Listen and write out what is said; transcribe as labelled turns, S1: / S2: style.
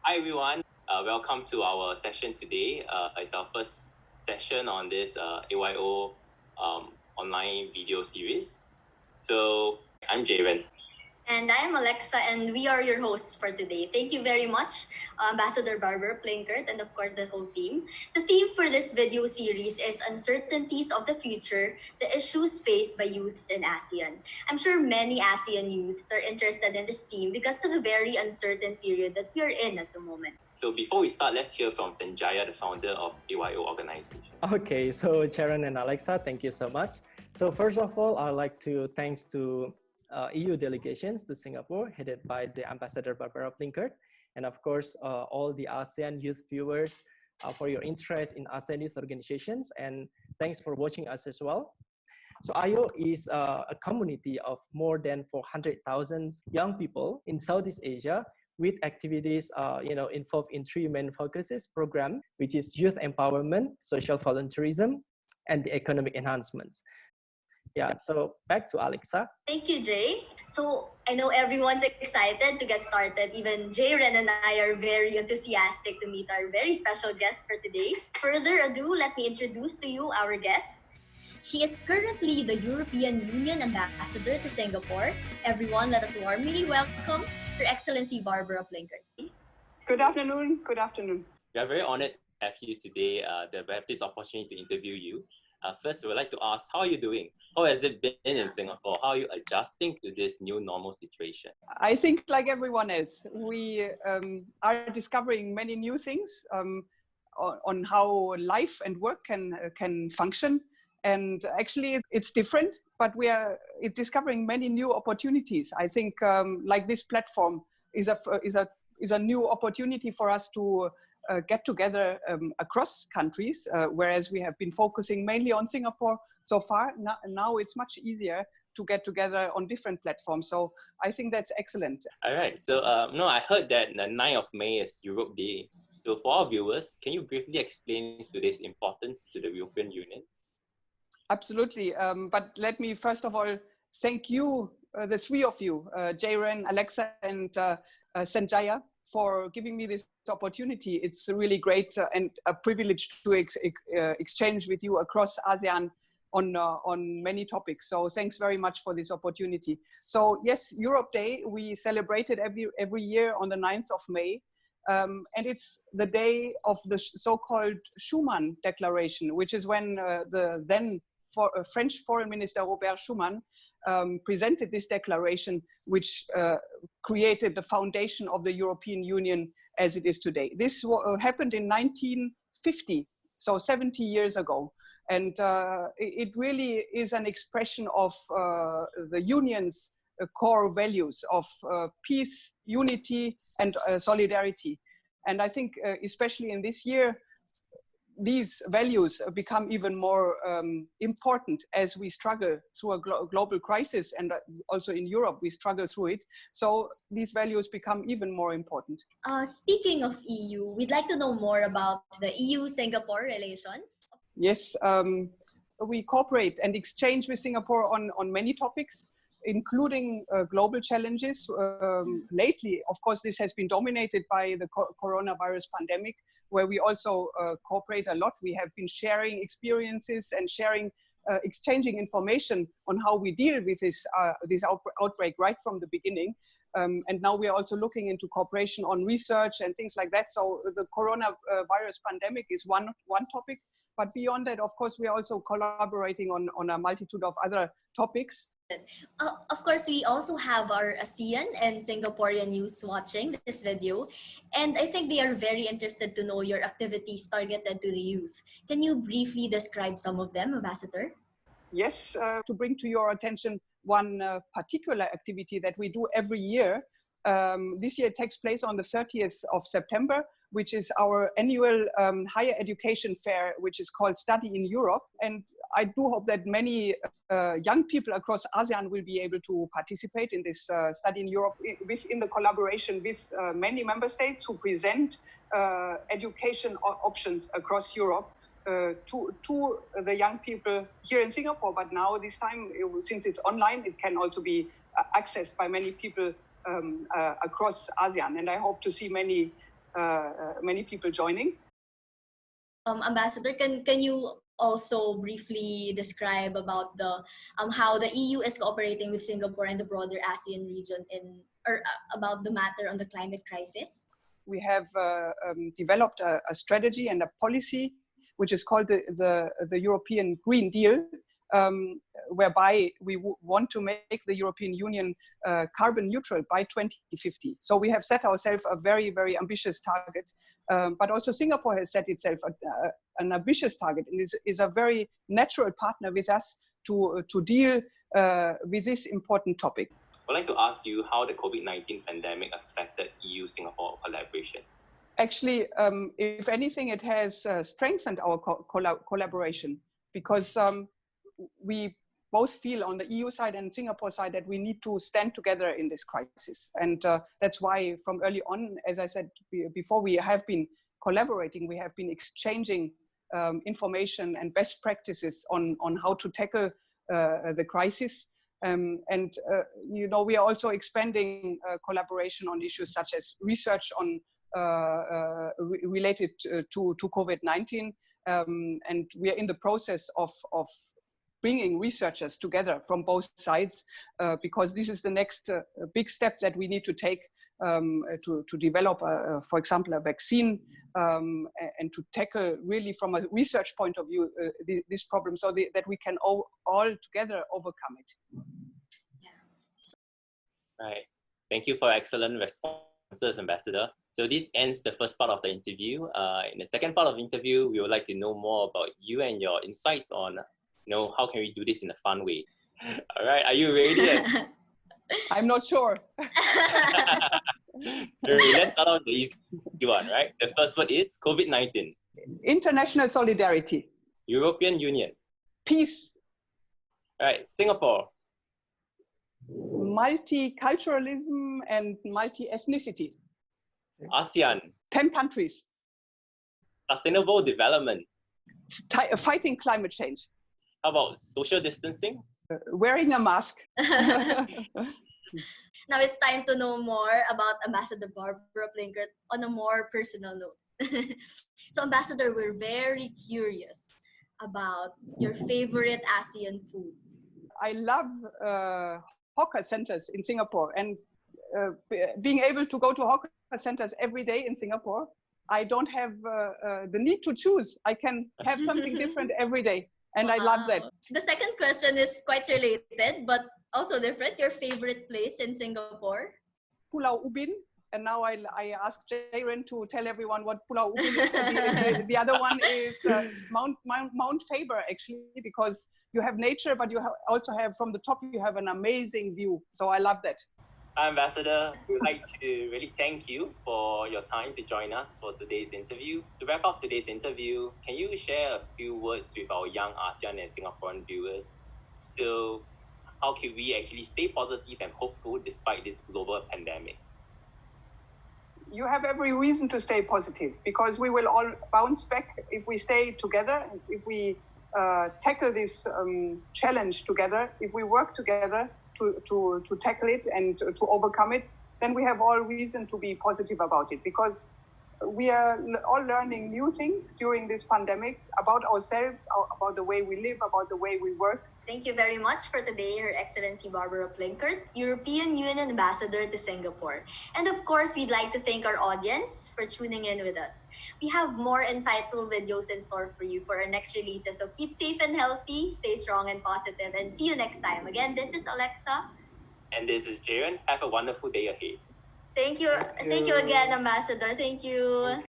S1: Hi everyone, welcome to our session today. It's our first session on this AYO online video series. So I'm Jaren.
S2: And I'm Alexa, and we are your hosts for today. Thank you very much, Ambassador Barbara, Plinkert, and of course the whole team. The theme for this video series is Uncertainties of the Future, the Issues Faced by Youths in ASEAN. I'm sure many ASEAN youths are interested in this theme because of the very uncertain period that we are in at the moment.
S1: So before we start, let's hear from Sanjaya, the founder of AYO organization.
S3: Okay, so Sharon and Alexa, thank you so much. So first of all, I'd like to thanks to EU delegations to Singapore, headed by the Ambassador Barbara Plinkert, and of course, all the ASEAN youth viewers for your interest in ASEAN youth organizations, and thanks for watching us as well. So IO is a community of more than 400,000 young people in Southeast Asia with activities involved in three main focuses program, which is youth empowerment, social volunteerism, and the economic enhancements. Yeah, so back to Alexa.
S2: Thank you, Jay. So I know everyone's excited to get started. Even Jaren and I are very enthusiastic to meet our very special guest for today. Further ado, let me introduce to you our guest. She is currently the European Union Ambassador to Singapore. Everyone, let us warmly welcome Her Excellency Barbara Plinkert.
S4: Good afternoon. Good afternoon.
S1: We are very honored to have you today, that we have this opportunity to interview you. First, we would like to ask, how are you doing? How has it been in Singapore? How are you adjusting to this new normal situation?
S4: I think like everyone else, we are discovering many new things on how life and work can function. And actually it's different, but we are discovering many new opportunities. I think like this platform is a new opportunity for us to get together across countries, whereas we have been focusing mainly on Singapore so far. Now it's much easier to get together on different platforms. So I think that's excellent.
S1: All right. So I heard that the 9th of May is Europe Day. So for our viewers, can you briefly explain today's importance to the European Union?
S4: Absolutely. But let me first of all thank you, the three of you, Jaren, Alexa, and Sanjaya, for giving me this opportunity. It's really great and a privilege to exchange with you across ASEAN on many topics. So thanks very much for this opportunity. So yes, Europe Day, we celebrate it every year on the 9th of May. And it's the day of the so-called Schuman Declaration, which is when the then French Foreign Minister Robert Schuman presented this declaration, which created the foundation of the European Union as it is today. This happened in 1950, so 70 years ago. And it really is an expression of the Union's core values of peace, unity, and solidarity. And I think especially in this year, these values become even more important as we struggle through a global crisis, and also in Europe we struggle through it. So these values become even more important.
S2: Speaking of EU, we'd like to know more about the EU-Singapore relations.
S4: Yes, we cooperate and exchange with Singapore on many topics, including global challenges. Lately, of course, this has been dominated by the coronavirus pandemic, where we also cooperate a lot. We have been sharing experiences and exchanging information on how we deal with this outbreak right from the beginning. And now we are also looking into cooperation on research and things like that. So the coronavirus pandemic is one topic. But beyond that, of course, we are also collaborating on a multitude of other topics.
S2: Of course, we also have our ASEAN and Singaporean youths watching this video, and I think they are very interested to know your activities targeted to the youth. Can you briefly describe some of them, Ambassador?
S4: Yes, to bring to your attention one particular activity that we do every year. This year it takes place on the 30th of September, which is our annual higher education fair, which is called Study in Europe. And I do hope that many young people across ASEAN will be able to participate in this Study in Europe in the collaboration with many member states who present education options across Europe to the young people here in Singapore. But now this time, since it's online, it can also be accessed by many people across ASEAN. And I hope to see many many people joining.
S2: Ambassador, can you also briefly describe about the how the EU is cooperating with Singapore and the broader ASEAN region about the matter on the climate crisis?
S4: We have developed a strategy and a policy which is called the European Green Deal, whereby we want to make the European Union carbon neutral by 2050. So we have set ourselves a very, very ambitious target, but also Singapore has set itself an ambitious target and is a very natural partner with us to deal with this important topic.
S1: I'd like to ask you how the COVID-19 pandemic affected EU-Singapore collaboration.
S4: Actually, if anything, it has strengthened our collaboration, because we both feel on the EU side and Singapore side that we need to stand together in this crisis. And that's why from early on, as I said before, we have been collaborating, we have been exchanging information and best practices on how to tackle the crisis. You know, we are also expanding collaboration on issues such as research on related to COVID-19, and we are in the process of bringing researchers together from both sides, because this is the next big step that we need to take to develop, for example, a vaccine, and to tackle really from a research point of view this problem, so that we can all together overcome it.
S1: Right. Thank you for excellent responses, Ambassador. So this ends the first part of the interview. In the second part of the interview, we would like to know more about you and your insights on, how can we do this in a fun way. All right, are you ready?
S4: I'm not sure.
S1: Let's start on the easy one, right? The first word is COVID-19.
S4: International solidarity.
S1: European Union.
S4: Peace.
S1: All right, Singapore.
S4: Multiculturalism and multi-ethnicity.
S1: ASEAN.
S4: 10 countries.
S1: Sustainable development.
S4: Fighting climate change.
S1: How about social distancing?
S4: Wearing a mask.
S2: Now it's time to know more about Ambassador Barbara Plinkert on a more personal note. So Ambassador, we're very curious about your favorite ASEAN food.
S4: I love hawker centers in Singapore, and being able to go to hawker centers every day in Singapore, I don't have the need to choose. I can have something different every day, and
S2: Wow.
S4: I love that.
S2: The second question is quite related, but also different. Your favorite place in Singapore?
S4: Pulau Ubin, and now I ask Jaren to tell everyone what Pulau Ubin is. The other one is Mount Faber, actually, because you have nature, but you also have, from the top, you have an amazing view. So I love that.
S1: Ambassador, we would like to really thank you for your time to join us for today's interview. To wrap up today's interview, can you share a few words with our young ASEAN and Singaporean viewers? So how can we actually stay positive and hopeful despite this global pandemic?
S4: You have every reason to stay positive, because we will all bounce back if we stay together, if we tackle this challenge together, if we work together to tackle it and to overcome it, then we have all reason to be positive about it, because we are all learning new things during this pandemic about ourselves, about the way we live, about the way we work.
S2: Thank you very much for today, Her Excellency Barbara Plinkert, European Union Ambassador to Singapore. And of course, we'd like to thank our audience for tuning in with us. We have more insightful videos in store for you for our next releases. So keep safe and healthy, stay strong and positive, and see you next time. Again, this is Alexa.
S1: And this is Jaren. Have a wonderful day ahead.
S2: Thank you. Thank you again, Ambassador. Thank you.